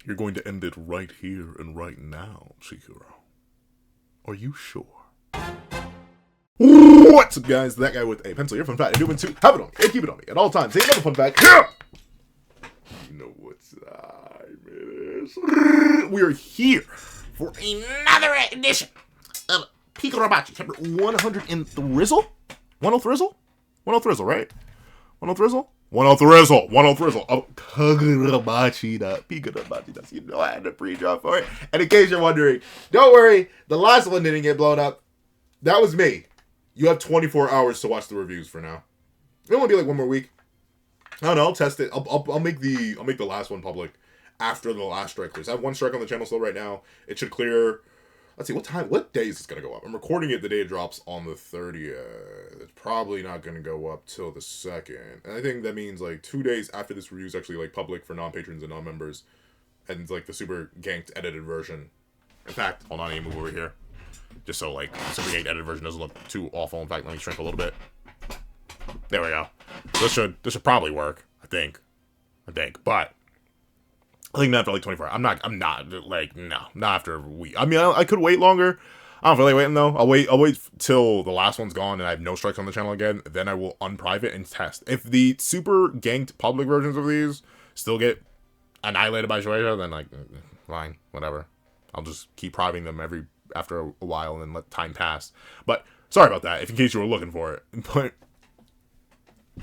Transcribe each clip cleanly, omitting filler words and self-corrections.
You're going to end it right here and right now, Chihiro. Are you sure? What's up, guys? That guy with a pencil here. Fun fact, I do want to have it on me and keep it on me at all times. Say another fun fact. You know what time it is. We are here for another edition of Kagurabachi, chapter 100 in Thrizzle? 10 Thrizzle? 10 Thrizzle, right? 10 Thrizzle? 10 Thrizzle! 10 Thrizzle of Kagurabachi, Kagurabachi. You know I had to pre-draw for it. And in case you're wondering, don't worry, the last one didn't get blown up. That was me. You have 24 hours to watch the reviews for now. It won't be like one more week. I don't know. I'll test it. I'll make the last one public after the last strike clears. I have one strike on the channel still right now. It should clear. Let's see what day is this gonna go up? I'm recording it the day it drops on the 30th. It's probably not gonna go up till the 2nd. And I think that means like 2 days after this review is actually like public for non-patrons and non-members, and it's like the super ganked edited version. In fact, hold on, I need to move over here. Just so, like, the super ganked edited version doesn't look too awful. In fact, let me shrink a little bit. There we go. This should probably work. I think. But I think not after like 24 hours. I'm not like, no, not after a week. I mean, I could wait longer. I don't feel like waiting though. I'll wait till the last one's gone and I have no strikes on the channel again. Then I will unprivate and test. If the super ganked public versions of these still get annihilated by Shueisha, then like, fine, whatever. I'll just keep privating them after a while and then let time pass. But sorry about that, if in case you were looking for it. But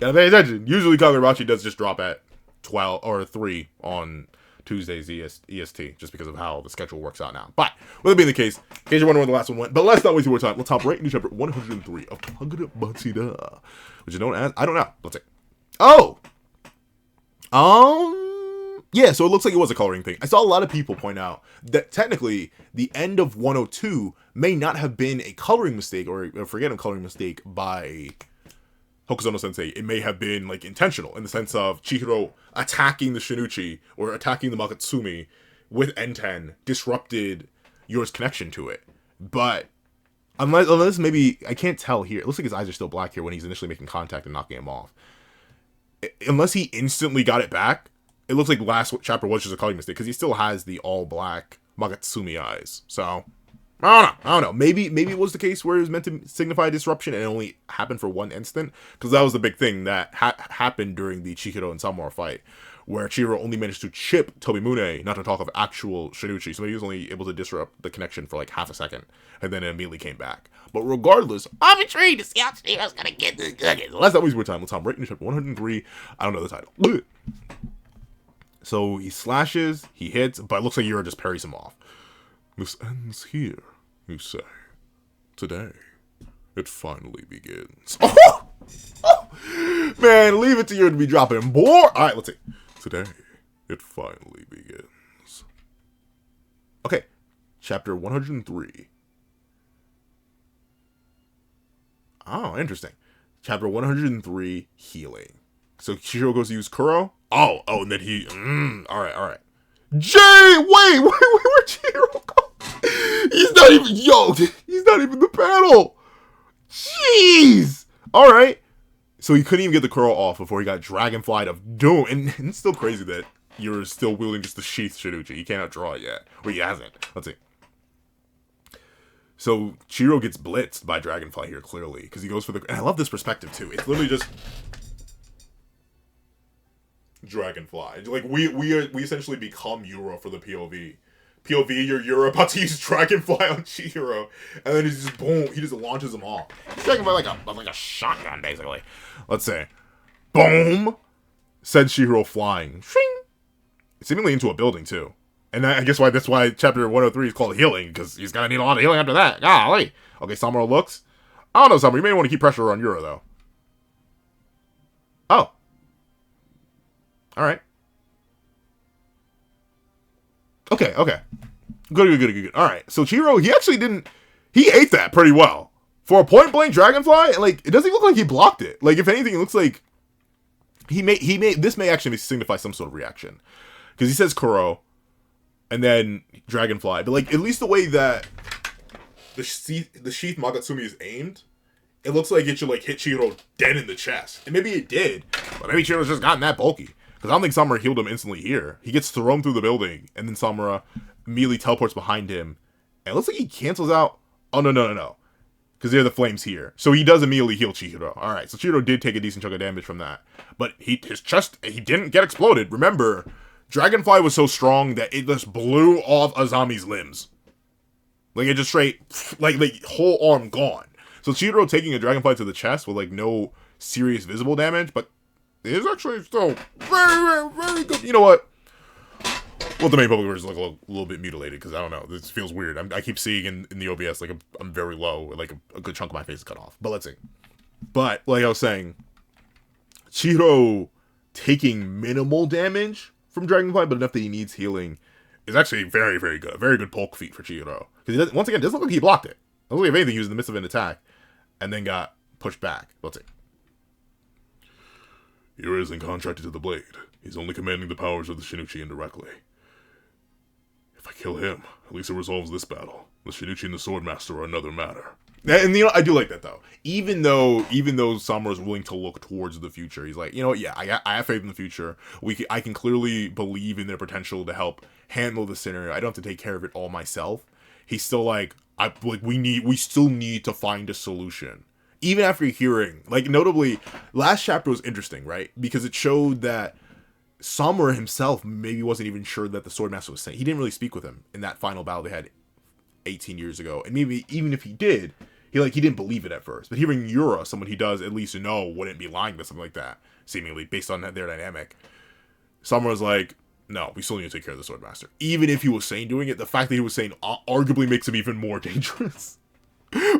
gotta pay attention. Usually Kagurabachi does just drop at 12 or 3 on Tuesdays EST, just because of how the schedule works out now. But with it being the case, in case you're wondering where the last one went, but let's not waste more time. Let's hop right into chapter 103 of Kagurabachi, which is known as, I don't know. Let's see. Oh! Yeah, so it looks like it was a coloring thing. I saw a lot of people point out that technically the end of 102 may not have been a coloring mistake or a coloring mistake by Hokuzono Sensei. It may have been like intentional in the sense of Chihiro attacking the Shinichi or attacking the Makatsumi with N10 disrupted Yor's connection to it. But unless maybe, I can't tell here. It looks like his eyes are still black here when he's initially making contact and knocking him off. Unless he instantly got it back, it looks like last chapter was just a coloring mistake because he still has the all-black Makatsumi eyes. So, I don't know. Maybe it was the case where it was meant to signify disruption and it only happened for one instant. Because that was the big thing that happened during the Chihiro and Samura fight, where Chihiro only managed to chip Tobimune, not to talk of actual Shinichi. So he was only able to disrupt the connection for like half a second. And then it immediately came back. But regardless, I'm intrigued to see how Chihiro's going to get this cookie. Let's not waste more time. Let's hop right into chapter 103. I don't know the title. So he slashes, he hits, but it looks like Yura just parries him off. This ends here, you say. Today, it finally begins. Oh! Oh! Man, leave it to you to be dropping more. Alright, let's see. Today, it finally begins. Okay, chapter 103. Oh, interesting. Chapter 103, healing. So Chihiro goes to use Kuro. Oh, and then he, alright. Jay, wait, where'd Chihiro go? He's not even the panel. Jeez. Alright. So he couldn't even get the Kuro off before he got Dragonflied of Doom. And it's still crazy that you're still wielding just the Sheath Shinichi. He can't outdraw it yet. Or he hasn't. Let's see. So Chihiro gets blitzed by Dragonfly here, clearly. Because he goes for the, and I love this perspective too. It's literally just Dragonfly. Like we essentially become Yura for the POV. POV, you're Yura about to use Dragonfly on Chihiro, and then he's just boom, he just launches him off. Dragonfly like a shotgun, basically. Let's say, boom, sends Chihiro flying, shing, seemingly into a building too. And that's why chapter 103 is called healing, because he's gonna need a lot of healing after that. Golly. Okay, Samura looks. I don't know, Samura. You may want to keep pressure on Yura though. Oh. Alright. Okay. Good. Alright, so Chihiro, he ate that pretty well. For a point-blank Dragonfly, like, it doesn't look like he blocked it. Like, if anything, it looks like this may actually signify some sort of reaction. Because he says Kuro, and then Dragonfly. But, like, at least the way that the Sheath Makatsumi is aimed, it looks like it should, like, hit Chihiro dead in the chest. And maybe it did, but maybe Chihiro's just gotten that bulky. Because I don't think Samura healed him instantly here. He gets thrown through the building, and then Samura immediately teleports behind him. And it looks like he cancels out. Oh, no. Because there are the flames here. So he does immediately heal Chihiro. Alright, so Chihiro did take a decent chunk of damage from that. But his chest, he didn't get exploded. Remember, Dragonfly was so strong that it just blew off Azami's limbs. Like, it just straight, like whole arm gone. So Chihiro taking a Dragonfly to the chest with, like, no serious visible damage, but it is actually still very good. You know what? Well, the main public version is like a little bit mutilated, because I don't know. This feels weird. I keep seeing in the OBS, like, I'm very low, like, a good chunk of my face is cut off. But let's see. But, like I was saying, Chihiro taking minimal damage from Dragonfly, but enough that he needs healing, is actually very, very good. A very good poke feat for Chihiro. Because, once again, it doesn't look like he blocked it. It doesn't look like, if anything, he was in the midst of an attack, and then got pushed back. Let's see. Hiro isn't contracted to the blade. He's only commanding the powers of the Shinichi indirectly. If I kill him, at least it resolves this battle. The Shinichi and the Swordmaster are another matter. And you know, I do like that though. Even though Samura's willing to look towards the future, he's like, you know what? Yeah, I have faith in the future. I can clearly believe in their potential to help handle the scenario. I don't have to take care of it all myself. He's still like, we still need to find a solution. Even after hearing, like, notably, last chapter was interesting, right? Because it showed that Samura himself maybe wasn't even sure that the Swordmaster was sane. He didn't really speak with him in that final battle they had 18 years ago. And maybe even if he did, he didn't believe it at first. But hearing Yura, someone he does at least know wouldn't be lying to something like that, seemingly, based on their dynamic, Samura's like, no, we still need to take care of the Swordmaster. Even if he was sane doing it, the fact that he was sane arguably makes him even more dangerous.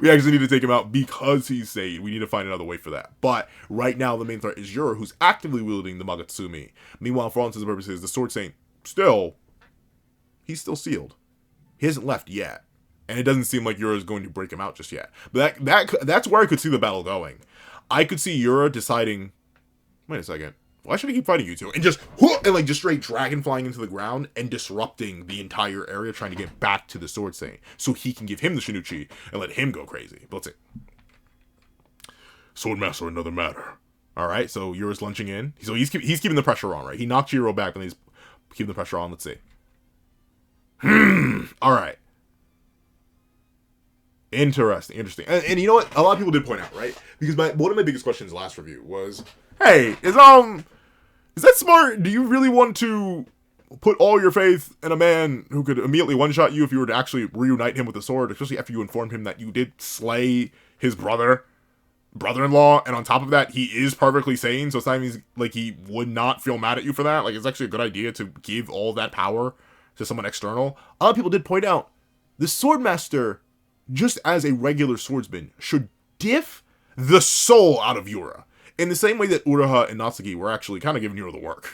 We actually need to take him out because he's sane. We need to find another way for that. But right now, the main threat is Yura, who's actively wielding the Magatsumi. Meanwhile, for all intents and purposes, the Sword Saint, he's still sealed. He hasn't left yet. And it doesn't seem like Yura is going to break him out just yet. But that's where I could see the battle going. I could see Yura deciding, wait a second, why should I keep fighting you two? And just straight dragon flying into the ground and disrupting the entire area, trying to get back to the Sword Saint, so he can give him the Shinichi and let him go crazy. But let's see. Swordmaster, another matter. Alright, so Yura's lunging in. So he's keeping the pressure on, right? He knocked Chihiro back, and he's keeping the pressure on. Let's see. Alright. Interesting. And you know what? A lot of people did point out, right? Because one of my biggest questions last review was, hey, is that smart? Do you really want to put all your faith in a man who could immediately one-shot you if you were to actually reunite him with a sword, especially after you informed him that you did slay his brother-in-law, and on top of that, he is perfectly sane, so it's not even like he would not feel mad at you for that? Like, it's actually a good idea to give all that power to someone external. A lot of people did point out, the Swordmaster, just as a regular swordsman, should diff the soul out of Yura. In the same way that Uraha and Natsuki were actually kind of giving Yura the work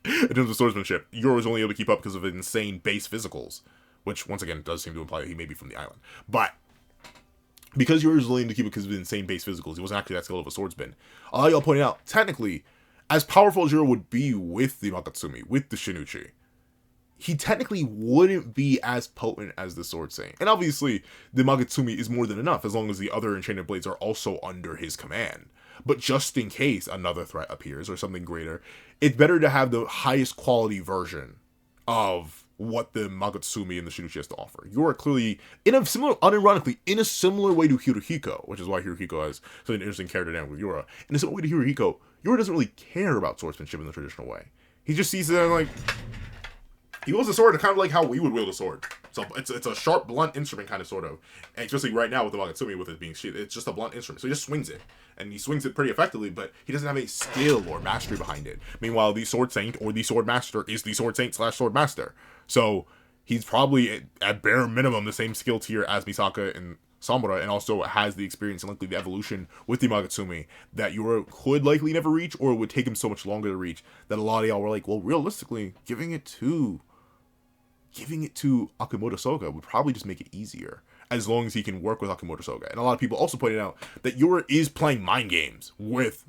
in terms of swordsmanship, Yura was only able to keep up because of insane base physicals, which, once again, does seem to imply that he may be from the island. But because Yura was willing to keep it because of insane base physicals, he wasn't actually that skilled of a swordsman. A lot of y'all pointed out, technically, as powerful as Yura would be with the Magatsumi, with the Shinichi, he technically wouldn't be as potent as the Sword Saint. And obviously, the Magatsumi is more than enough, as long as the other Enchanted Blades are also under his command. But just in case another threat appears, or something greater, it's better to have the highest quality version of what the Magatsumi and the Shinichi has to offer. You are clearly, unironically, in a similar way to Hirohiko, which is why Hirohiko has such an interesting character dynamic with Yura. In a similar way to Hirohiko, Yura doesn't really care about swordsmanship in the traditional way. He just sees it and like, he wields a sword kind of like how we would wield a sword. So it's a sharp, blunt instrument kind of sort of. And especially right now with the Magatsumi, with it being sheathed, it's just a blunt instrument. So he just swings it. And he swings it pretty effectively, but he doesn't have any skill or mastery behind it. Meanwhile, the Sword Saint or the Sword Master is the Sword Saint / Sword Master. So he's probably at bare minimum the same skill tier as Misaka and Samura, and also has the experience and likely the evolution with the Magatsumi that Yura could likely never reach, or it would take him so much longer to reach that a lot of y'all were like, well, realistically, giving it to Akimoto Soga would probably just make it easier, as long as he can work with Akimoto Soga. And a lot of people also pointed out that Yura is playing mind games with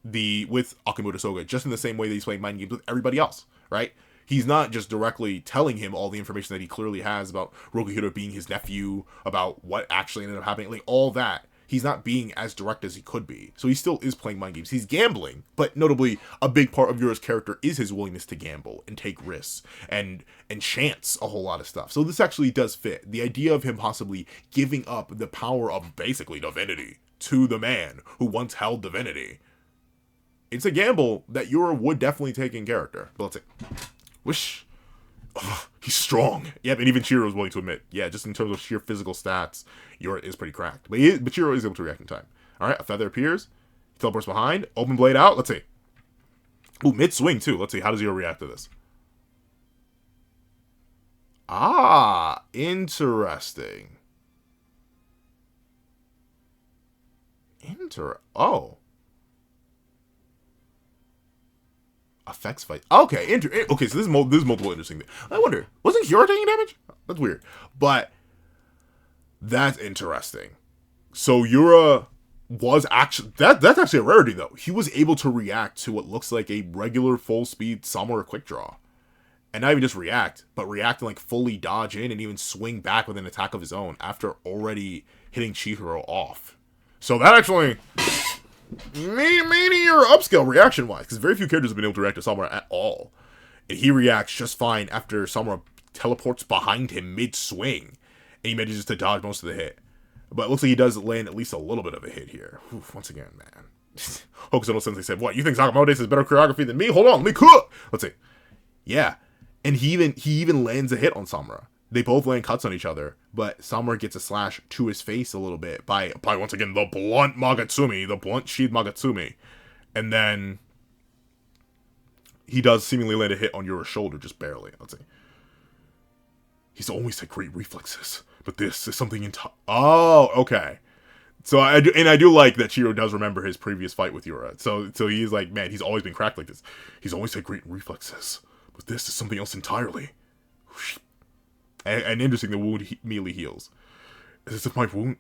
Akimoto Soga, just in the same way that he's playing mind games with everybody else, right? He's not just directly telling him all the information that he clearly has about Rokuhiro being his nephew, about what actually ended up happening, like all that. he's not being as direct as he could be. So he still is playing mind games. He's gambling, but notably a big part of Yura's character is his willingness to gamble and take risks and chance a whole lot of stuff. So this actually does fit. The idea of him possibly giving up the power of basically divinity to the man who once held divinity. It's a gamble that Yura would definitely take in character. But let's see. Wish. Oh, he's strong. Yeah, and even Chiro is willing to admit. Yeah, just in terms of sheer physical stats, Yura is pretty cracked. But Chiro is able to react in time. Alright, a feather appears. He teleports behind. Open blade out. Let's see. Ooh, mid-swing too. Let's see. How does Yura react to this? Ah, interesting. Oh. Affects fight. Okay, okay. So this is multiple interesting things. I wonder, wasn't Hero taking damage? That's weird, but that's interesting. So Yura was actually that's actually a rarity though. He was able to react to what looks like a regular full speed Samurai quick draw, and not even just react, but react and like fully dodge in and even swing back with an attack of his own after already hitting Chihiro off. So that actually. Maybe your upscale reaction wise, because very few characters have been able to react to Samura at all. And he reacts just fine after Samura teleports behind him mid-swing. And he manages to dodge most of the hit. But it looks like he does land at least a little bit of a hit here. Oof, once again, man. Hokusono Sensei said, what, you think Sakamoto has better choreography than me? Hold on, let me cook! Let's see. Yeah. And he even lands a hit on Samura. They both land cuts on each other, but Samura gets a slash to his face a little bit by once again the blunt Magatsumi, the blunt sheath Magatsumi. And then he does seemingly land a hit on Yura's shoulder, just barely. Let's see. He's always had great reflexes, but this is something Oh, okay. So I do like that Chiro does remember his previous fight with Yura. So he's like, man, he's always been cracked like this. He's always had great reflexes, but this is something else entirely. And interesting, the wound immediately heals. Is this my wound?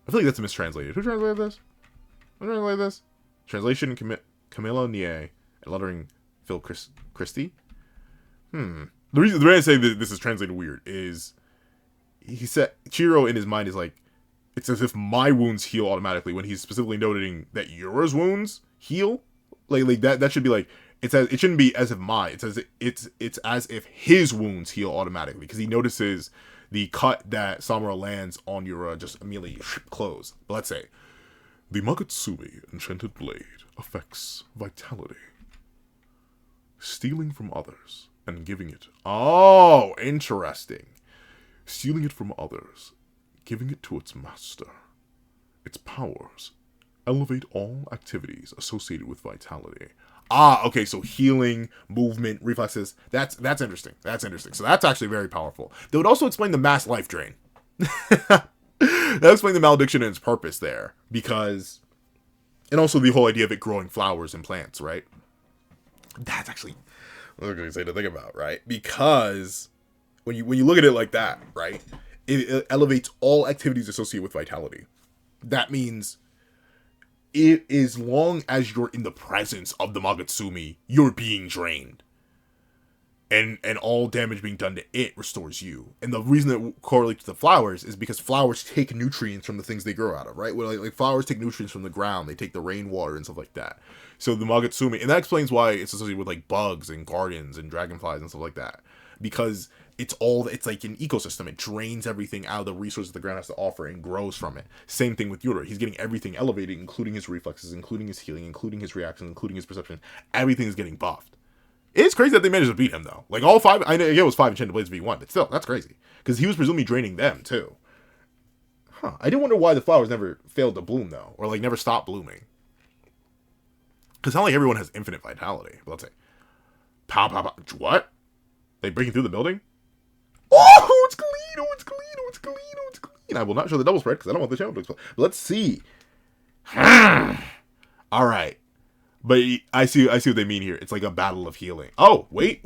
I feel like that's mistranslated. Who translated this? Who translated this? Translation, Camilla Nie, and lettering, Phil Christie? The reason I say that this is translated weird is he said, Chiro in his mind is like, it's as if my wounds heal automatically when he's specifically noting that Yura's wounds heal. Like that should be like, it shouldn't be as if it's as if his wounds heal automatically, because he notices the cut that Samura lands on Yura just immediately close. But let's say the Magatsumi enchanted blade affects vitality, stealing from others and giving it. Oh, interesting. Stealing it from others, giving it to its master. Its powers elevate all activities associated with vitality. Ah, okay, so healing, movement, reflexes, that's interesting. That's interesting. So that's actually very powerful. That would also explain the mass life drain. That would explain the malediction and its purpose there. Because, and also the whole idea of it growing flowers and plants, right? That's actually, what I'm going to say to think about, right? Because when you look at it like that, right? It elevates all activities associated with vitality. That means as long as you're in the presence of the Magatsumi, you're being drained. And all damage being done to it restores you. And the reason that correlates to the flowers is because flowers take nutrients from the things they grow out of, right? Well, like flowers take nutrients from the ground. They take the rainwater and stuff like that. So the Magatsumi, and that explains why it's associated with like bugs and gardens and dragonflies and stuff like that. Because it's like an ecosystem. It drains everything out of the resources the ground has to offer and grows from it. Same thing with Yura. He's getting everything elevated, including his reflexes, including his healing, including his reactions, including his perception. Everything is getting buffed. It's crazy that they managed to beat him, though. Like, all five, I know it was 5 Enchanted Blades v1, but still, that's crazy. Because he was presumably draining them, too. Huh. I do wonder why the flowers never failed to bloom, though. Or, like, never stopped blooming. Because it's not like everyone has infinite vitality. But let's say, pow, pow, pow. What? They breaking through the building? Oh, it's clean! Oh, it's clean! Oh, it's clean! Oh, it's clean! I will not show the double spread because I don't want the channel to explode. But let's see. Alright. But I see what they mean here. It's like a battle of healing. Oh, wait.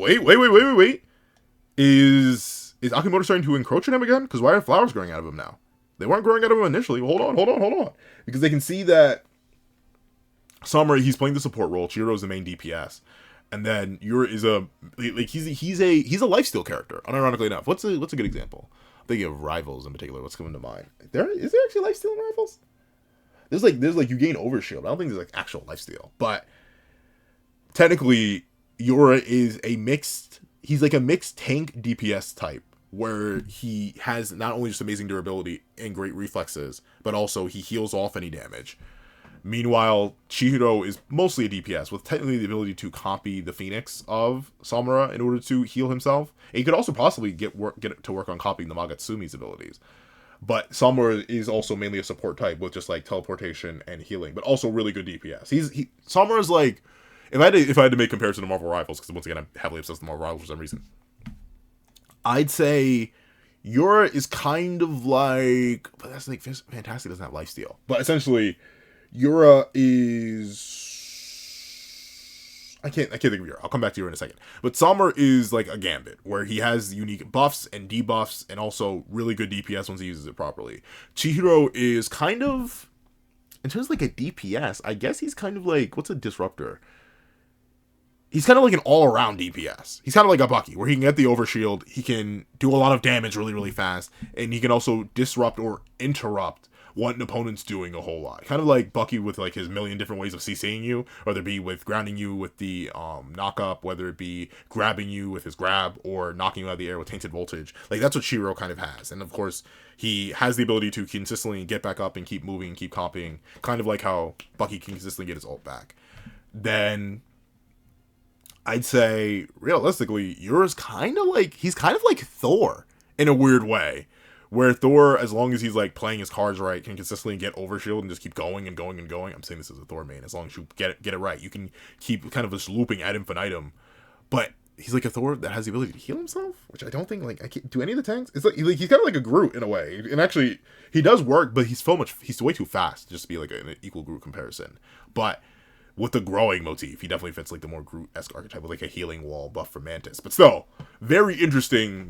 Is Akimoto starting to encroach on him again? Because why are flowers growing out of him now? They weren't growing out of him initially. Hold on. Because they can see that Samurai, he's playing the support role. Chihiro's the main DPS. And then Yura is he's a lifesteal character, unironically enough. What's a good example? thinking of rivals in particular. What's coming to mind? Is there actually lifesteal in rivals? There's like you gain overshield. I don't think there's like actual lifesteal, but technically Yura is a mixed. He's like a mixed tank DPS type, where he has not only just amazing durability and great reflexes, but also he heals off any damage. Meanwhile, Chihiro is mostly a DPS, with technically the ability to copy the Phoenix of Samura in order to heal himself. And he could also possibly get to work on copying the Magatsumi's abilities. But Samura is also mainly a support type with just like teleportation and healing, but also really good DPS. Samura's like, if I had to make comparison to Marvel Rivals, because once again I'm heavily obsessed with Marvel Rivals for some reason, I'd say Yura is kind of like, but that's like Fantastic doesn't have lifesteal, but essentially Yura is, I can't think of Yura. I'll come back to Yura in a second. But Samura is like a Gambit, where he has unique buffs and debuffs, and also really good DPS once he uses it properly. Chihiro is kind of, in terms of like a DPS, I guess he's kind of like, what's a disruptor? He's kind of like an all-around DPS. He's kind of like a Bucky, where he can get the overshield, he can do a lot of damage really, really fast, and he can also disrupt or interrupt what an opponent's doing a whole lot. Kind of like Bucky with like his million different ways of CCing you, whether it be with grounding you with the knock-up, whether it be grabbing you with his grab, or knocking you out of the air with tainted voltage. Like, that's what Chihiro kind of has. And of course, he has the ability to consistently get back up and keep moving, keep copying, kind of like how Bucky can consistently get his ult back. Then I'd say, realistically, Yura's kind of like, he's kind of like Thor in a weird way. Where Thor, as long as he's like playing his cards right, can consistently get overshield and just keep going and going and going. I'm saying this as a Thor main. As long as you get it right, you can keep kind of just looping ad infinitum. But he's like a Thor that has the ability to heal himself, which I don't think like I can't do any of the tanks. It's like he's kind of like a Groot in a way, and actually he does work, but he's way too fast just to be like an equal Groot comparison. But with the growing motif, he definitely fits like the more Groot-esque archetype with like a healing wall buff for Mantis. But still, very interesting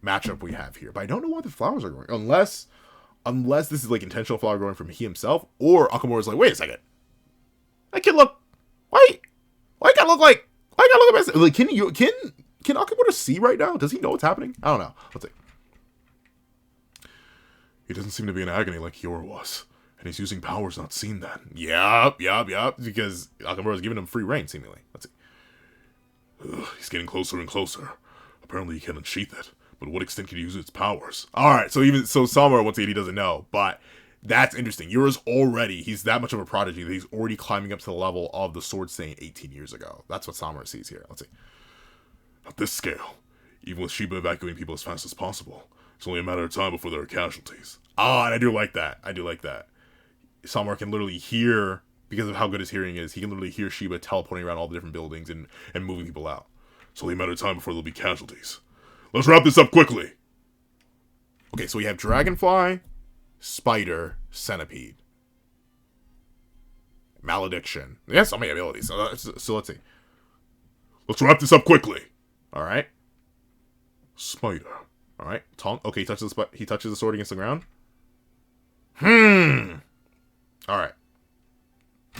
matchup we have here. But I don't know why the flowers are growing. Unless this is like intentional flower growing from he himself, or Akamura's like, wait a second. That kid look, why gotta look like myself? Like, can Akamura see right now? Does he know what's happening? I don't know. Let's see. He doesn't seem to be in agony like Yura was. And he's using powers not seen then. Yup. Because Akamura's giving him free reign, seemingly. Let's see. He's getting closer and closer. Apparently he can unsheath it. But to what extent can he use its powers? Alright, so Samura, once again, he doesn't know. But that's interesting. He's that much of a prodigy that he's already climbing up to the level of the Sword Saint 18 years ago. That's what Samura sees here. Let's see. At this scale, even with Shiba evacuating people as fast as possible, it's only a matter of time before there are casualties. And I do like that. Samura can literally hear, because of how good his hearing is, he can literally hear Shiba teleporting around all the different buildings and moving people out. It's only a matter of time before there'll be casualties. Let's wrap this up quickly. Okay, so we have Dragonfly, Spider, Centipede. Malediction. He has so many abilities, so let's see. Let's wrap this up quickly. Alright. Spider. Alright. Tongue. Okay, he touches the sword against the ground. Alright.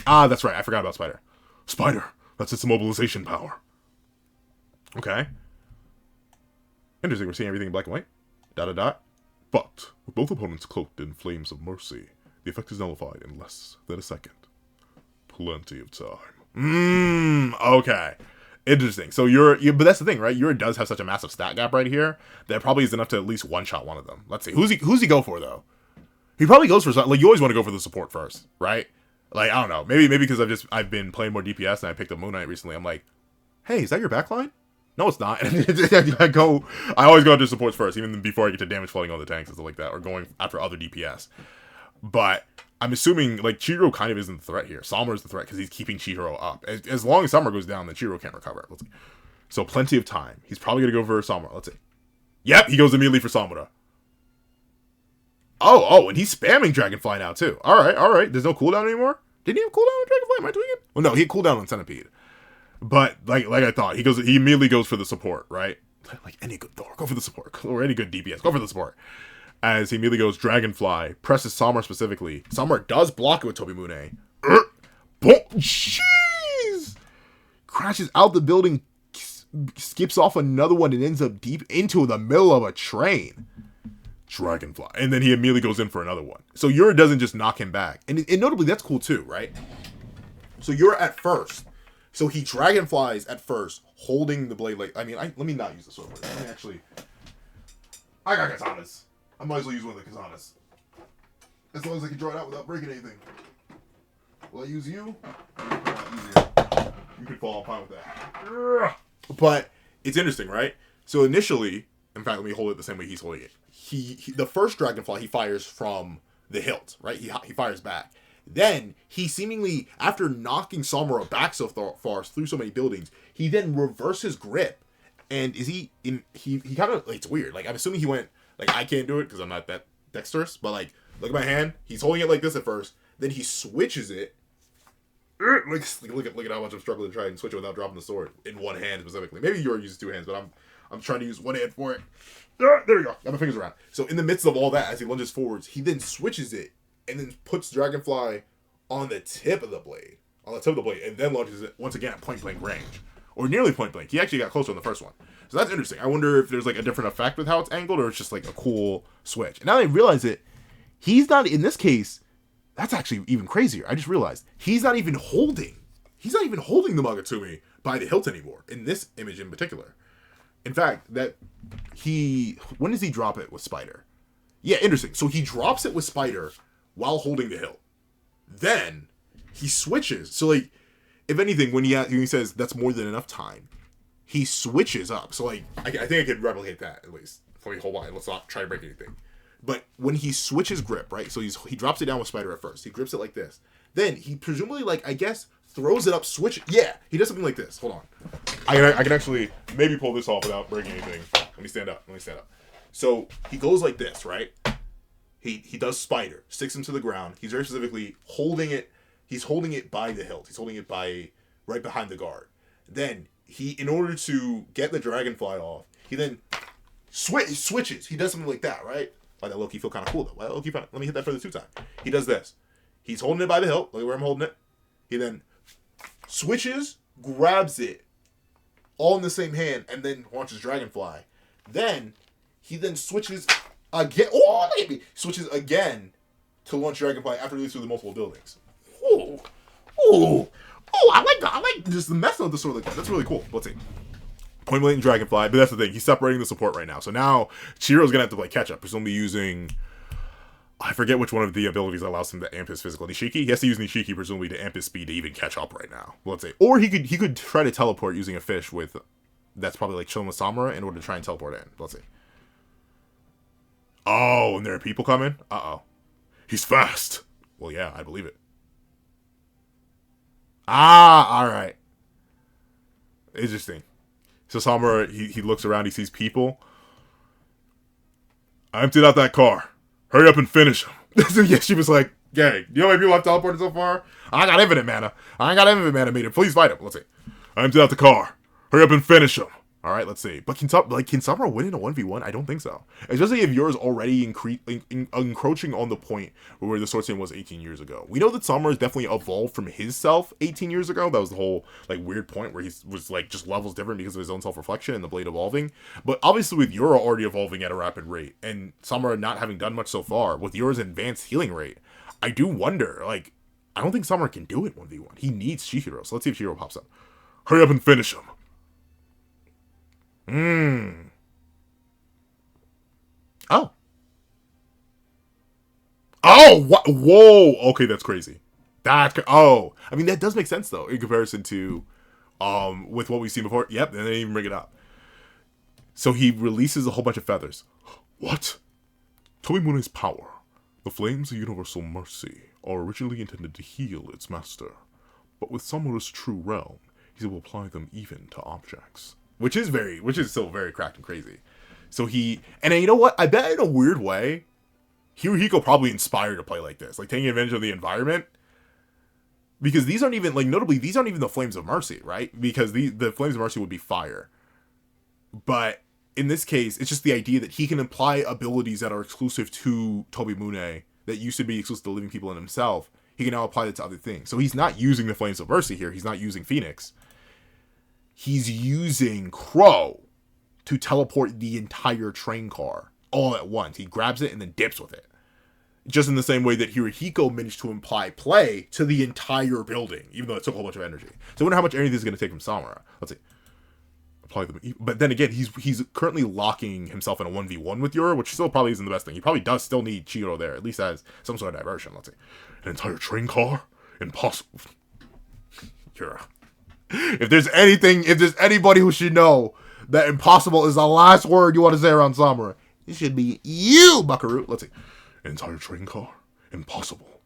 That's right. I forgot about Spider. Spider. That's its immobilization power. Okay. Interesting. We're seeing everything in black and white. ... But, with both opponents cloaked in flames of mercy, the effect is nullified in less than a second. Plenty of time. Okay. Interesting. So but that's the thing, right? Yura does have such a massive stat gap right here that probably is enough to at least one-shot one of them. Let's see. Who's he go for, though? He probably goes for something. Like, you always want to go for the support first, right? Like, I don't know. Maybe because I've been playing more DPS and I picked up Moon Knight recently. I'm like, hey, is that your backline? No, it's not. I always go after supports first, even before I get to damage flooding on the tanks and stuff like that, or going after other DPS. But I'm assuming, like, Chihiro kind of isn't the threat here. Samura is the threat because he's keeping Chihiro up. As long as Samura goes down, then Chihiro can't recover. Let's see. So, plenty of time. He's probably going to go for Samura. Let's see. Yep, he goes immediately for Samura. Oh, and he's spamming Dragonfly now, too. Alright. There's no cooldown anymore? Didn't he have cooldown on Dragonfly? Am I doing it? Well, no, he had cooldown on Centipede. But, like I thought, he immediately goes for the support, right? Like any good Thor, go for the support. Or any good DPS, go for the support. As he immediately goes Dragonfly, presses Samura specifically. Samura does block it with Tobimune. Boom! Jeez! Crashes out the building, skips off another one, and ends up deep into the middle of a train. Dragonfly. And then he immediately goes in for another one. So Yura doesn't just knock him back. And notably, that's cool too, right? So Yura at first. So he dragonflies at first, holding the blade like... I mean, let me not use the sword. Let me actually... I got katanas. I might as well use one of the katanas. As long as I can draw it out without breaking anything. Will I use you? You could fall fine with that. But it's interesting, right? So initially... In fact, let me hold it the same way he's holding it. The first dragonfly, he fires from the hilt, right? He fires back. Then, he seemingly, after knocking Samura back so far through so many buildings, he then reverses his grip. And he kind of, like, it's weird. Like, I'm assuming he went, like, I can't do it because I'm not that dexterous. But, like, look at my hand. He's holding it like this at first. Then he switches it. Look at how much I'm struggling to try and switch it without dropping the sword in one hand specifically. Maybe Yura uses two hands, but I'm trying to use one hand for it. There we go. Got my fingers around. So in the midst of all that, as he lunges forwards, he then switches it and then puts Dragonfly on the tip of the blade. And then launches it once again at point blank range. Or nearly point blank. He actually got closer on the first one. So that's interesting. I wonder if there's like a different effect with how it's angled or it's just like a cool switch. And now I realize it, he's not, in this case, that's actually even crazier. I just realized he's not even holding the Magatumi by the hilt anymore. In this image in particular. In fact, when does he drop it with Spider? Yeah, interesting. So he drops it with Spider while holding the hilt. Then he switches. So like, if anything, when he says that's more than enough time, he switches up. So like, I think I could replicate that at least. Let me hold on. Let's not try to break anything. But when he switches grip, right? So he drops it down with Spider at first. He grips it like this. Then he presumably, like, I guess, throws it up, switch. Yeah, he does something like this. Hold on. I can actually maybe pull this off without breaking anything. Let me stand up. So he goes like this, right? He does Spider, sticks him to the ground. He's very specifically holding it. He's holding it by the hilt. He's holding it right behind the guard. Then in order to get the Dragonfly off, he then switches. He does something like that, right? Why that low-key feel kind of cool though. Why low-key fun? Let me hit that for the 2 time. He does this. He's holding it by the hilt. Look at where I'm holding it. He then switches, grabs it, all in the same hand, and then launches Dragonfly. Then he then switches again. Oh, look at me! Switches again to launch Dragonfly after he leaves through the multiple buildings. Oh! I like just the messing with the sword like that. That's really cool. Let's see. Point blank Dragonfly, but that's the thing. He's separating the support right now. So now Chihiro's gonna have to play catch up. Presumably using, I forget which one of the abilities allows him to amp his physical. Nishiki? He has to use Nishiki presumably to amp his speed to even catch up right now. Let's say. Or he could try to teleport using a fish that's probably like chilling with Samura in order to try and teleport in. Let's see. Oh, and there are people coming? Uh-oh. He's fast. Well, yeah, I believe it. Alright. Interesting. So Samura, he looks around, he sees people. I emptied out that car. Hurry up and finish him. So yeah, she was like, "Gang, you know how many people I've teleported so far? I got infinite mana. I ain't got infinite mana, meter. Please fight him." Let's see. I emptied out the car. Hurry up and finish him. Alright, let's see. But can Samura win in a 1v1? I don't think so. Especially if yours already encroaching on the point where the Sword Stand was 18 years ago. We know that Samura has definitely evolved from his self 18 years ago. That was the whole like weird point where he was like just levels different because of his own self-reflection and the blade evolving. But obviously with Yura already evolving at a rapid rate and Samura not having done much so far, with Yura's advanced healing rate, I do wonder, like, I don't think Samura can do it 1v1. He needs Chihiro. So let's see if Chihiro pops up. Hurry up and finish him. Oh, what? Whoa. Okay, that's crazy. I mean, that does make sense, though, in comparison to, with what we've seen before. Yep, they didn't even bring it up. So he releases a whole bunch of feathers. What? Tobimune's power. The flames of universal mercy are originally intended to heal its master. But with Samura's true realm, he will apply them even to objects. Which is still very cracked and crazy. So and you know what? I bet in a weird way, Hirohiko probably inspired to play like this. Like, taking advantage of the environment. Because these aren't even, like, notably, these aren't even the Flames of Mercy, right? Because the Flames of Mercy would be fire. But in this case, it's just the idea that he can apply abilities that are exclusive to Tobimune, that used to be exclusive to living people in himself. He can now apply that to other things. So he's not using the Flames of Mercy here. He's not using Phoenix. He's using Crow to teleport the entire train car all at once. He grabs it and then dips with it. Just in the same way that Hirohiko managed to imply play to the entire building, even though it took a whole bunch of energy. So I wonder how much energy this is going to take from Samura. Let's see. Apply them. But then again, he's currently locking himself in a 1v1 with Yura, which still probably isn't the best thing. He probably does still need Chihiro there, at least as some sort of diversion. Let's see. An entire train car? Impossible. Yura. If there's anybody who should know that impossible is the last word you want to say around Samura, it should be you, Buckaroo. Let's see. An entire train car? Impossible.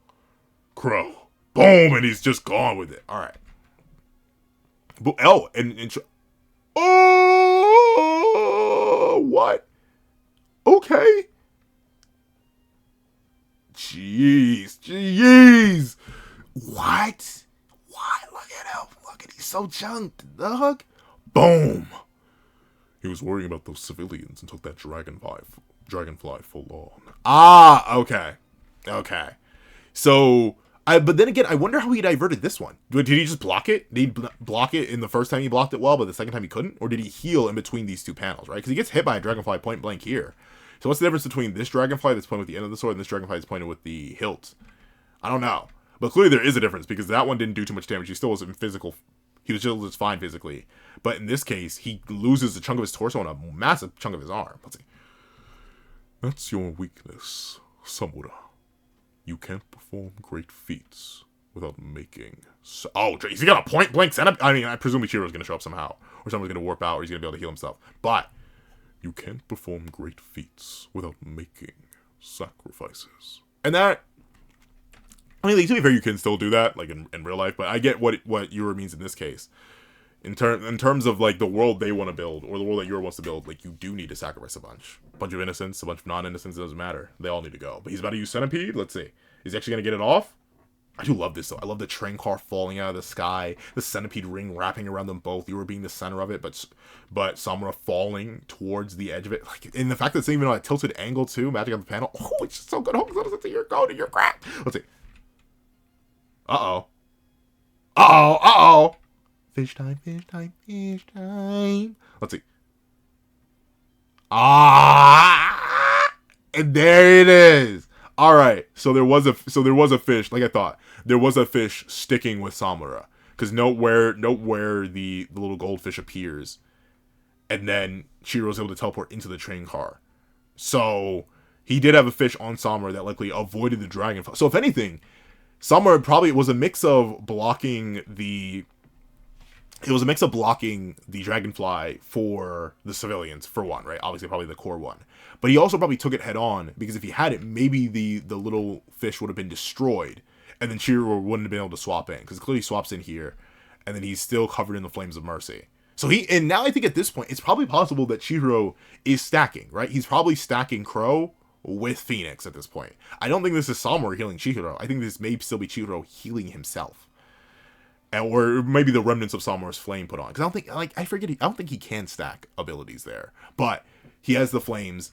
Crow. Boom! And he's just gone with it. Alright. Oh, oh, what? Okay. Jeez. What? Look at him. He's so junked, dog. Boom. He was worrying about those civilians and took that dragonfly full on. Ah, okay. So, but then again, I wonder how he diverted this one. Did he just block it? Did he block it in the first time he blocked it well, but the second time he couldn't? Or did he heal in between these two panels, right? Because he gets hit by a dragonfly point blank here. So what's the difference between this dragonfly that's pointed with the end of the sword and this dragonfly that's pointed with the hilt? I don't know. But clearly there is a difference, because that one didn't do too much damage. He still wasn't physical. He was just fine physically. But in this case, he loses a chunk of his torso and a massive chunk of his arm. Let's see. That's your weakness, Samura. You can't perform great feats without making... Oh, jeez, he got a point-blank centipede? I mean, I presume Ichiro's going to show up somehow. Or someone's going to warp out, or he's going to be able to heal himself. But, you can't perform great feats without making sacrifices. And that... I mean, like, to be fair, you can still do that, like, in real life, but I get what Yura means in this case. In terms of, like, the world they want to build, or the world that Yura wants to build, like, you do need to sacrifice a bunch. A bunch of innocents, a bunch of non-innocents, it doesn't matter. They all need to go. But he's about to use Centipede? Let's see. Is he actually going to get it off? I do love this, though. I love the train car falling out of the sky, the Centipede ring wrapping around them both, Yura being the center of it, but Samura falling towards the edge of it. Like, and the fact that it's even on a tilted angle, too, matching on the panel. Oh, it's just so good. Oh, it's your go to your crack. Let's see. Uh-oh. Fish time. Let's see. And there it is. All right. So there was a fish, like I thought. There was a fish sticking with Samura, because note where the little goldfish appears, and then Chihiro's able to teleport into the train car. So he did have a fish on Samura that likely avoided the dragonfly. So if anything, Samura probably was a mix of blocking the dragonfly for the civilians, for one, right? Obviously, probably the core one. But he also probably took it head on, because if he had it, maybe the little fish would have been destroyed, and then Chihiro wouldn't have been able to swap in, because clearly he swaps in here, and then he's still covered in the flames of mercy. So and now I think at this point, it's probably possible that Chihiro is stacking, right? He's probably stacking Crow with Phoenix at this point. I don't think this is Samura healing Chihiro. I think this may still be Chihiro healing himself. Or maybe the remnants of Samura's flame put on. Because I don't think, I don't think he can stack abilities there. But he has the flames,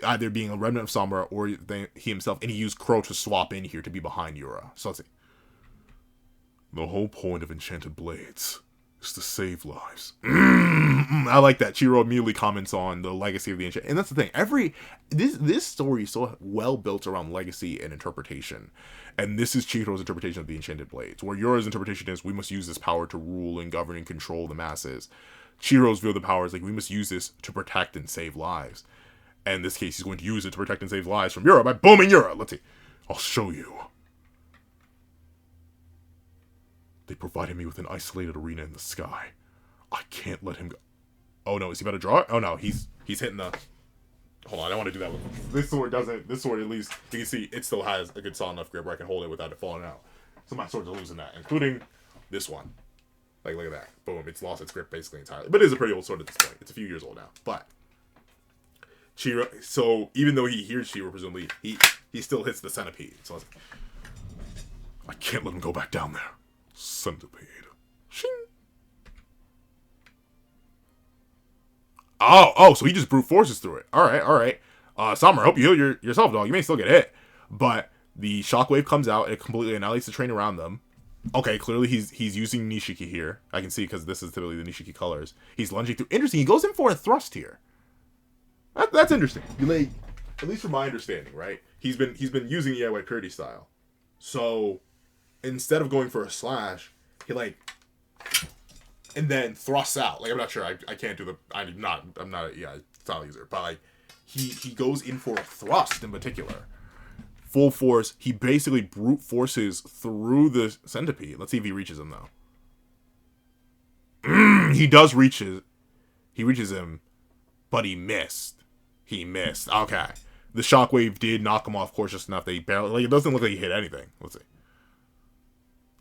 either being a remnant of Samura or he himself, and he used Crow to swap in here to be behind Yura. So let's see. The whole point of Enchanted Blades is to save lives. I like that. Chihiro immediately comments on the legacy of the Enchanted. And that's the thing. This story is so well built around legacy and interpretation. And this is Chihiro's interpretation of the Enchanted Blades. Where Yura's interpretation is, we must use this power to rule and govern and control the masses. Chihiro's view of the power is like, we must use this to protect and save lives. And in this case, he's going to use it to protect and save lives from Yura by booming Yura. Let's see. I'll show you. They provided me with an isolated arena in the sky. I can't let him go. Oh no, is he about to draw it? Oh no, he's hitting the... Hold on, I don't want to do that with this sword. This sword, at least, you can see, it still has a good solid enough grip where I can hold it without it falling out. So my swords are losing that, including this one. Like, look at that. Boom, it's lost its grip basically entirely. But it is a pretty old sword at this point. It's a few years old now. But Chihiro, so even though he hears Chihiro, presumably, he still hits the centipede. So I can't let him go back down there. Centipede. Shing. Oh, so he just brute forces through it. All right. Samura, I hope you heal yourself, dog. You may still get hit. But the shockwave comes out, it completely annihilates the train around them. Okay, clearly he's using Nishiki here. I can see, because this is typically the Nishiki colors. He's lunging through. Interesting, he goes in for a thrust here. That's interesting. Like, at least from my understanding, right? He's been using Yagway Curdy style. So instead of going for a slash, he like and then thrusts out. Like I'm not sure. I can't do the. I'm not a style user, but like he goes in for a thrust in particular. Full force. He basically brute forces through the centipede. Let's see if he reaches him though. He does reach it. He reaches him, but he missed. He missed. Okay. The shockwave did knock him off course just enough that he barely... Like, it doesn't look like he hit anything. Let's see.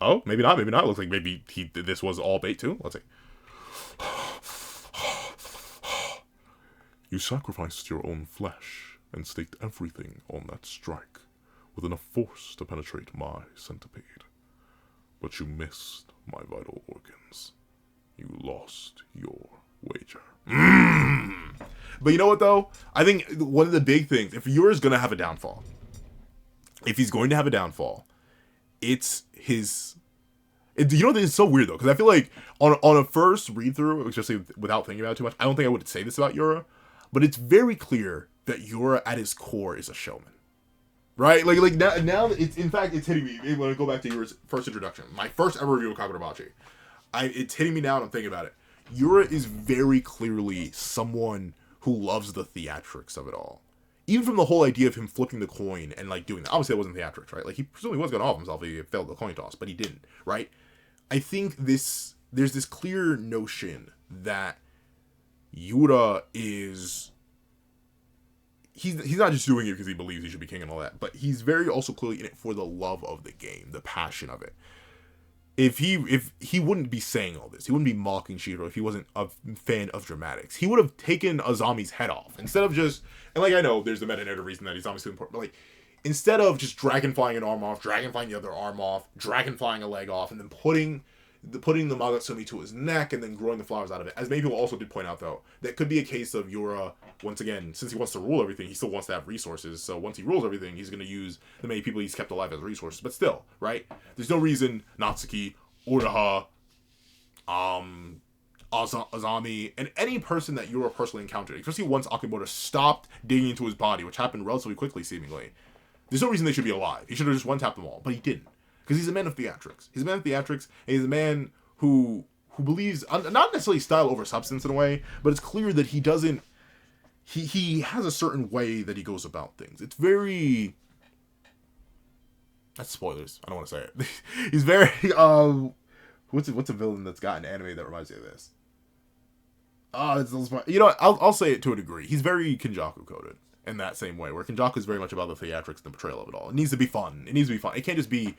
Oh, maybe not. Maybe not. It looks like maybe this was all bait too. Let's see. You sacrificed your own flesh and staked everything on that strike with enough force to penetrate my centipede. But you missed my vital organs. You lost your wager. But you know what, though? I think one of the big things, if Ura's going to have a downfall, if he's going to have a downfall, it's his... you know, it's so weird, though, because I feel like on a first read-through, especially without thinking about it too much, I don't think I would say this about Ura, but it's very clear that Ura, at his core, is a showman. Right? Like now it's, in fact, it's hitting me when I go back to Ura's first introduction. My first ever review of Kagurabachi. It's hitting me now and I'm thinking about it. Ura is very clearly someone who loves the theatrics of it all. Even from the whole idea of him flipping the coin and like doing that. Obviously, it wasn't theatrics, right? Like he presumably was going to off himself if he failed the coin toss, but he didn't, right? I think there's this clear notion that Ura is... He's not just doing it because he believes he should be king and all that, but he's very also clearly in it for the love of the game, the passion of it. If he wouldn't be saying all this, he wouldn't be mocking Shiro if he wasn't a fan of dramatics. He would have taken Azami's head off instead of just, and like I know there's the meta-narrative reason that Azami's so important, but like instead of just dragonflying an arm off, dragonflying the other arm off, dragonflying a leg off, and then putting the Magatsumi to his neck and then growing the flowers out of it. As many people also did point out, though, that could be a case of Ura, once again, since he wants to rule everything, he still wants to have resources. So once he rules everything, he's going to use the many people he's kept alive as resources. But still, right? There's no reason Natsuki, Uraha, Azami, and any person that Ura personally encountered, especially once Akimoto stopped digging into his body, which happened relatively quickly, seemingly, there's no reason they should be alive. He should have just one-tapped them all, but he didn't. Because he's a man of theatrics. He's a man of theatrics, and he's a man who believes, not necessarily style over substance in a way, but it's clear that he doesn't, he has a certain way that he goes about things. It's very, that's spoilers, I don't want to say it. He's very, what's a villain that's got an anime that reminds me of this? You know what, I'll say it to a degree. He's very Kenjaku coded. In that same way, where Kenjaku is very much about the theatrics and the portrayal of it all. It needs to be fun. It can't just be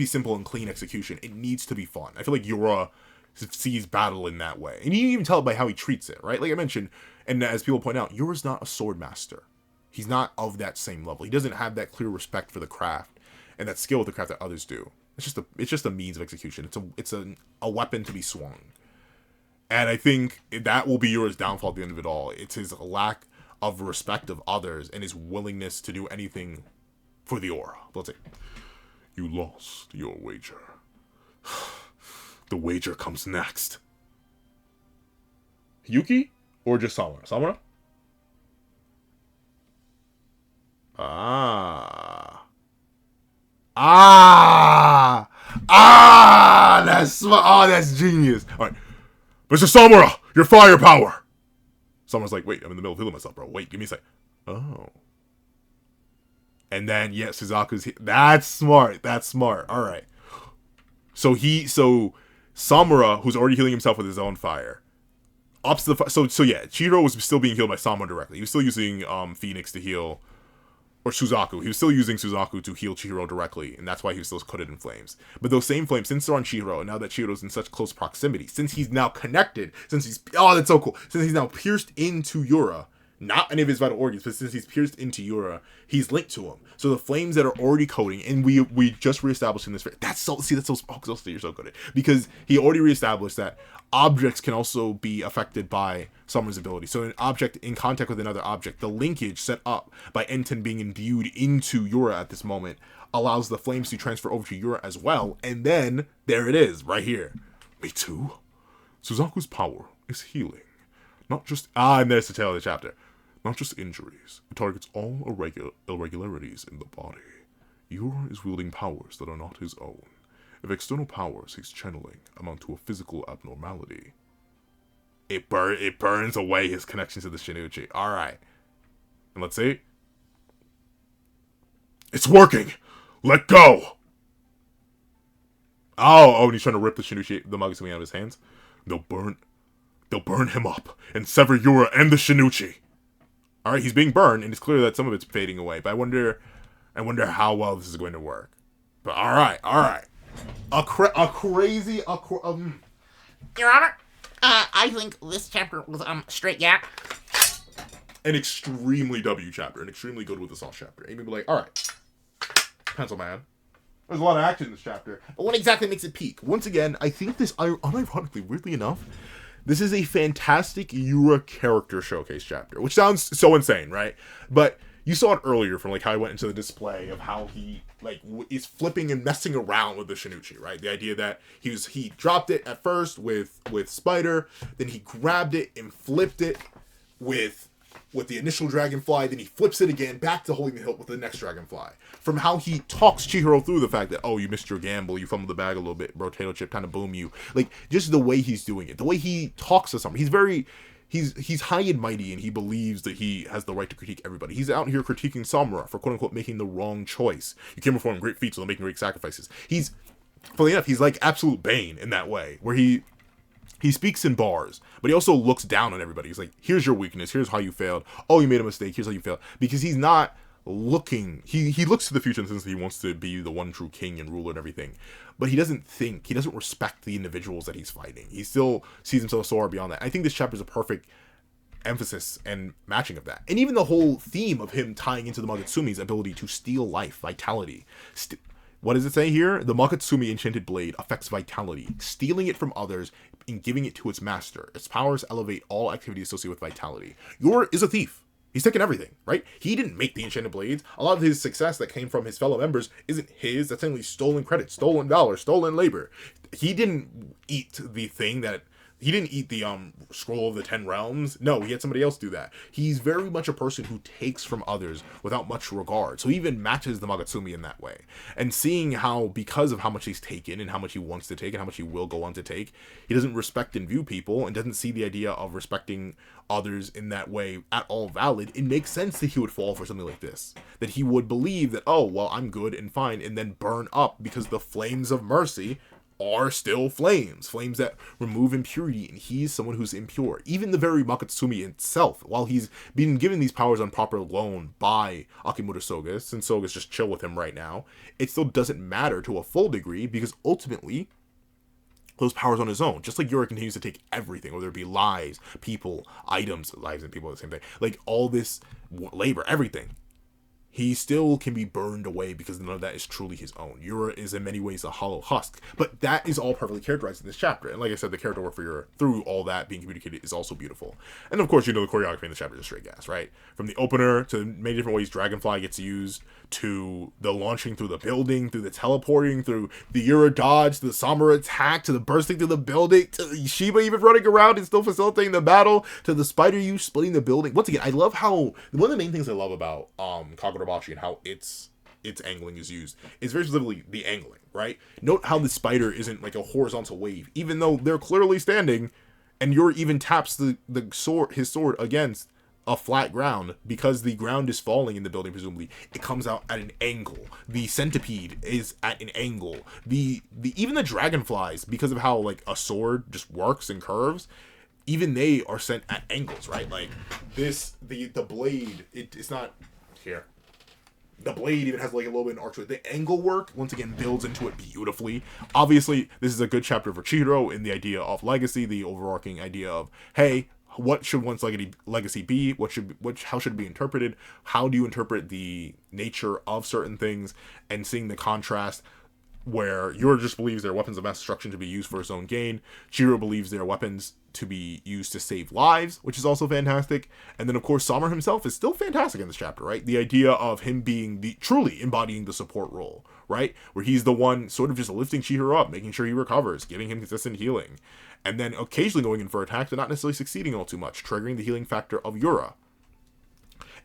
simple and clean execution. It needs to be fun. I feel like Ura sees battle in that way. And you can even tell it by how he treats it, right? Like I mentioned, and as people point out, Ura's not a sword master. He's not of that same level. He doesn't have that clear respect for the craft and that skill with the craft that others do. It's just a means of execution. It's a weapon to be swung. And I think that will be Ura's downfall at the end of it all. It's his lack of respect of others and his willingness to do anything for the aura. Let's see. You lost your wager. The wager comes next. Yuki or just Samura? Samura? That's genius. All right. Mr. Samura, your firepower. Someone's like, wait, I'm in the middle of healing myself, bro. Wait, give me a sec. Oh. And then, yeah, Suzaku's here. That's smart. All right. So Samura, who's already healing himself with his own fire, ups the fire. So yeah, Chihiro was still being healed by Samura directly. He was still using Phoenix to heal, or Suzaku. He was still using Suzaku to heal Chihiro directly, and that's why he was still coated in flames. But those same flames, since they're on Chihiro, and now that Chihiro's in such close proximity, since he's now connected, that's so cool. Since he's now pierced into Ura, not any of his vital organs, but since he's pierced into Ura, he's linked to him. So the flames that are already coating, and we just reestablished in this. You're so good at it, because he already reestablished that objects can also be affected by Samura's ability. So an object in contact with another object, the linkage set up by Enten being imbued into Ura at this moment allows the flames to transfer over to Ura as well. And then there it is, right here. Me too. Suzaku's power is healing, not just and there's the tail of the chapter. not just injuries. It targets all irregularities in the body. Yura is wielding powers that are not his own. If external powers he's channeling amount to a physical abnormality, it burns away his connection to the Shinichi. Alright. And let's see. It's working! Let go! Oh, and he's trying to rip the Shinichi, the Magasumi, out of his hands. They'll burn him up and sever Yura and the Shinichi. Alright, he's being burned, and it's clear that some of it's fading away. But I wonder how well this is going to work. But alright. Your Honor, I think this chapter was straight gap. An extremely W chapter, an extremely good with the sauce chapter. Amy be like, alright, pencil man. There's a lot of action in this chapter. But what exactly makes it peak? Once again, I think this, unironically, weirdly enough, this is a fantastic Yura character showcase chapter, which sounds so insane, right? But you saw it earlier from like how I went into the display of how he like is flipping and messing around with the Shinichi, right? The idea that he dropped it at first with Spider, then he grabbed it and flipped it with the initial Dragonfly, then he flips it again back to holding the hilt with the next Dragonfly. From how he talks Chihiro through the fact that, oh, you missed your gamble, you fumbled the bag a little bit, potato chip kind of boom you. Like, just the way he's doing it, the way he talks to someone. He's high and mighty, and he believes that he has the right to critique everybody. He's out here critiquing Samura for quote-unquote making the wrong choice. You can perform great feats while making great sacrifices. Funny enough, he's like absolute Bane in that way, where he speaks in bars, but he also looks down on everybody. He's like, here's your weakness, here's how you failed. Oh, you made a mistake, here's how you failed. Because he's not looking, he looks to the future in the sense that he wants to be the one true king and ruler and everything. But he doesn't respect the individuals that he's fighting. He still sees himself so far beyond that. I think this chapter is a perfect emphasis and matching of that. And even the whole theme of him tying into the Magatsumi's ability to steal life, vitality. What does it say here? The Makatsumi Enchanted Blade affects vitality, stealing it from others and giving it to its master. Its powers elevate all activity associated with vitality. Yor is a thief. He's taken everything, right? He didn't make the Enchanted Blades. A lot of his success that came from his fellow members isn't his. That's only stolen credit, stolen dollars, stolen labor. He didn't eat the thing that... He didn't eat the scroll of the 10 realms. No, he had somebody else do that. He's very much a person who takes from others without much regard. So he even matches the Magatsumi in that way. And seeing how, because of how much he's taken and how much he wants to take and how much he will go on to take, he doesn't respect and view people and doesn't see the idea of respecting others in that way at all valid. It makes sense that he would fall for something like this. That he would believe that, oh, well, I'm good and fine, and then burn up because the flames of mercy are still flames that remove impurity, and he's someone who's impure. Even the very Makatsumi itself, while he's being given these powers on proper loan by Akimura Soga, since Soga's just chill with him right now, it still doesn't matter to a full degree, because ultimately, those powers on his own, just like Yura continues to take everything, whether it be lives, people, items, lives and people are the same thing, like all this labor, everything. He still can be burned away because none of that is truly his own. Yura is in many ways a hollow husk, but that is all perfectly characterized in this chapter. And like I said, the character work for Yura through all that being communicated is also beautiful. And of course, the choreography in the chapter is straight gas, right? From the opener to many different ways Dragonfly gets used, to the launching through the building, through the teleporting, through the Yura dodge, to the Samura attack, to the bursting through the building, to Shiba even running around and still facilitating the battle, to the Spider use splitting the building. Once again, I love how, one of the main things I love about Kagurabachi and how its angling is used is very specifically the angling, right? Note how the Spider isn't like a horizontal wave, even though they're clearly standing, and Yura even taps his sword against a flat ground because the ground is falling in the building. Presumably it comes out at an angle. The centipede is at an angle. The even the dragonflies, because of how like a sword just works and curves, even they are sent at angles, right? Like this, the blade, it's not here. The blade even has like a little bit of an arch to it. The angle work, once again, builds into it beautifully. Obviously, this is a good chapter for Chihiro in the idea of legacy, the overarching idea of, hey, what should one's legacy be? How should it be interpreted? How do you interpret the nature of certain things? And seeing the contrast where Yura just believes they're weapons of mass destruction to be used for his own gain. Chihiro believes they're weapons to be used to save lives, which is also fantastic. And then, of course, Samura himself is still fantastic in this chapter, right? The idea of him being truly embodying the support role, right? Where he's the one sort of just lifting Chihiro up, making sure he recovers, giving him consistent healing. And then occasionally going in for attacks, but not necessarily succeeding all too much, triggering the healing factor of Yura.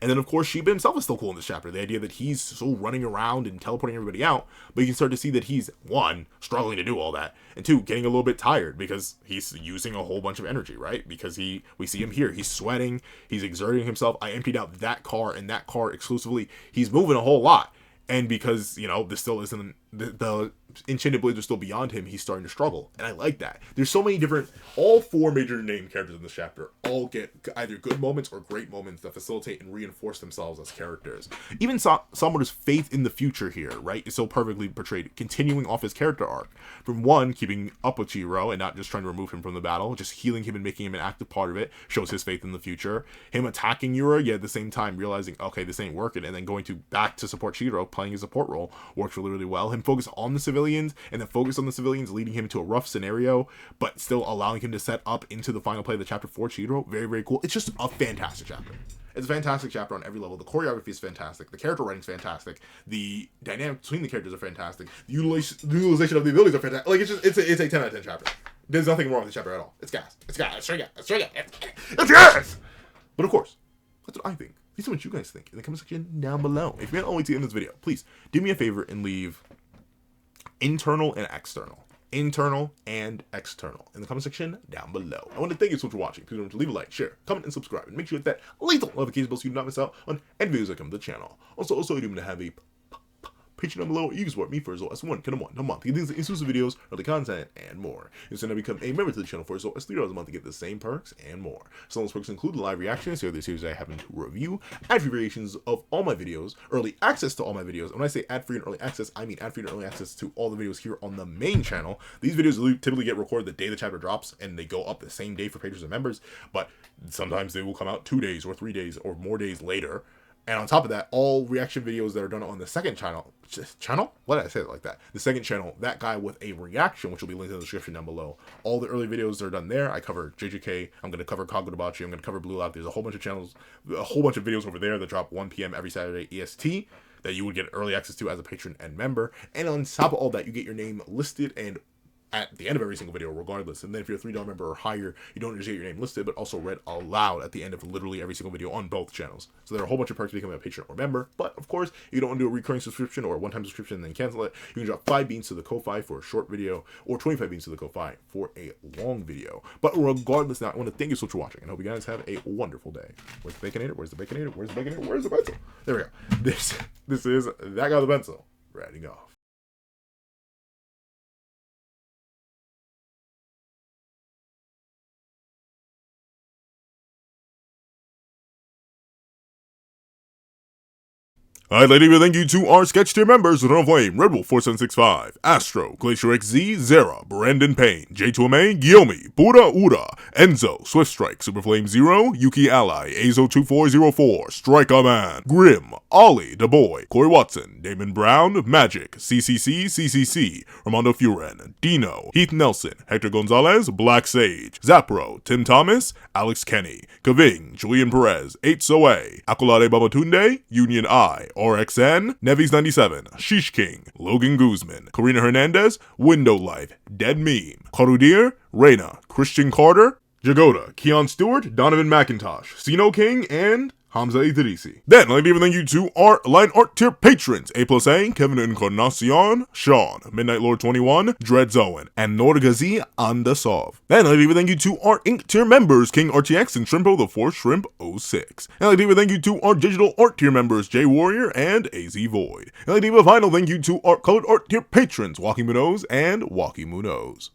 And then, of course, Shiba himself is still cool in this chapter. The idea that he's still running around and teleporting everybody out, but you can start to see that he's, one, struggling to do all that, and two, getting a little bit tired because he's using a whole bunch of energy, right? Because we see him here. He's sweating. He's exerting himself. I emptied out that car and that car exclusively. He's moving a whole lot. And because, this still isn't, the enchanted blades are still beyond him, he's starting to struggle. And I like that. There's so many different, all four major named characters in this chapter all get either good moments or great moments that facilitate and reinforce themselves as characters. Even Samura's faith in the future here, right, is so perfectly portrayed, continuing off his character arc. From one, keeping up with Chihiro and not just trying to remove him from the battle, just healing him and making him an active part of it, shows his faith in the future. Him attacking Yura, yet at the same time realizing, okay, this ain't working, and then going back to support Chihiro, playing his support role, works really, really well. Him focus on the civilians, and then focus on the civilians, leading him into a rough scenario, but still allowing him to set up into the final play of the chapter for Chihiro. Very, very cool. It's just a fantastic chapter. It's a fantastic chapter on every level. The choreography is fantastic. The character writing is fantastic. The dynamic between the characters are fantastic. The utilization of the abilities are fantastic. Like, it's a 10 out of 10 chapter. There's nothing wrong with the chapter at all. It's gas. It's gas. It's straight gas. It's straight gas. It's gas! But of course, that's what I think. Please tell me what you guys think in the comment section down below. If you're not only to the end of this video, please do me a favor and leave internal and external in the comment section down below. I want to thank you so much for watching. Please remember to leave a like, share, comment, and subscribe, and make sure you hit that lethal notification bell so you do not miss out on any videos that come to the channel. Also, I do want to have a Patreon down below. You can support me for as low as $1 a month. You get these exclusive videos, early content, and more. It's going to become a member to the channel for as low as $3 a month to get the same perks and more. Some of those perks include live reactions to other series I happen to review, ad-free variations of all my videos, early access to all my videos. And when I say ad-free and early access, I mean ad-free and early access to all the videos here on the main channel. These videos typically get recorded the day the chapter drops, and they go up the same day for patrons and members, but sometimes they will come out 2 days or 3 days or more days later. And on top of that, all reaction videos that are done on the second channel? Why did I say it like that? The second channel, that guy with a reaction, which will be linked in the description down below. All the early videos that are done there. I cover JJK. I'm going to cover Kagurabachi. I'm going to cover Blue Lock. There's a whole bunch of channels, a whole bunch of videos over there that drop 1 p.m. every Saturday EST that you would get early access to as a patron and member. And on top of all that, you get your name listed and at the end of every single video regardless. And then if you're a $3 member or higher, you don't just get your name listed, but also read aloud at the end of literally every single video on both channels. So there are a whole bunch of perks to becoming a patron or member. But of course, if you don't want to do a recurring subscription or a one-time subscription and then cancel it, you can drop 5 beans to the Ko-Fi for a short video or 25 beans to the Ko-Fi for a long video. But regardless, now I want to thank you so much for watching and hope you guys have a wonderful day. Where's the Baconator? Where's the Baconator? Where's the Baconator? Where's the pencil? There we go. This is that guy with the pencil. Writing off. Alright, lady, thank you to our sketch tier members: Run of Flame, Red Wolf 4765, Astro, Glacier XZ, Zera, Brandon Payne, J2MA, Guilmi, Buddha Ura, Enzo, Swift Strike, Superflame Zero, Yuki Ally, Azo2404, Striker Man, Grim, Ollie, The Boy, Corey Watson, Damon Brown, Magic, CCC, Armando Furen, Dino, Heath Nelson, Hector Gonzalez, Black Sage, Zapro, Tim Thomas, Alex Kenny, Kaving, Julian Perez, 8SOA, Akulade Babatunde, Union I, RXN, Nevis97, Sheesh King, Logan Guzman, Karina Hernandez, Window Life, Dead Meme, Karudir, Reyna, Christian Carter, Jagoda, Keon Stewart, Donovan McIntosh, Sino King, and Hamza Idrisi. Then, I'd like to even thank you to our line art tier patrons: A+A, Kevin Encarnacion, Sean, Midnight Lord 21, Dreads Owen, and Norgazi Andasov. Then, I'd like to even thank you to our Ink tier members: King RTX and Shrimpo the 4 Shrimp 06. And I'd like to even thank you to our digital art tier members: J Warrior and AZ Void. And I'd like to give a final thank you to our colored art tier patrons: Walking Munoz and Walkie Munoz.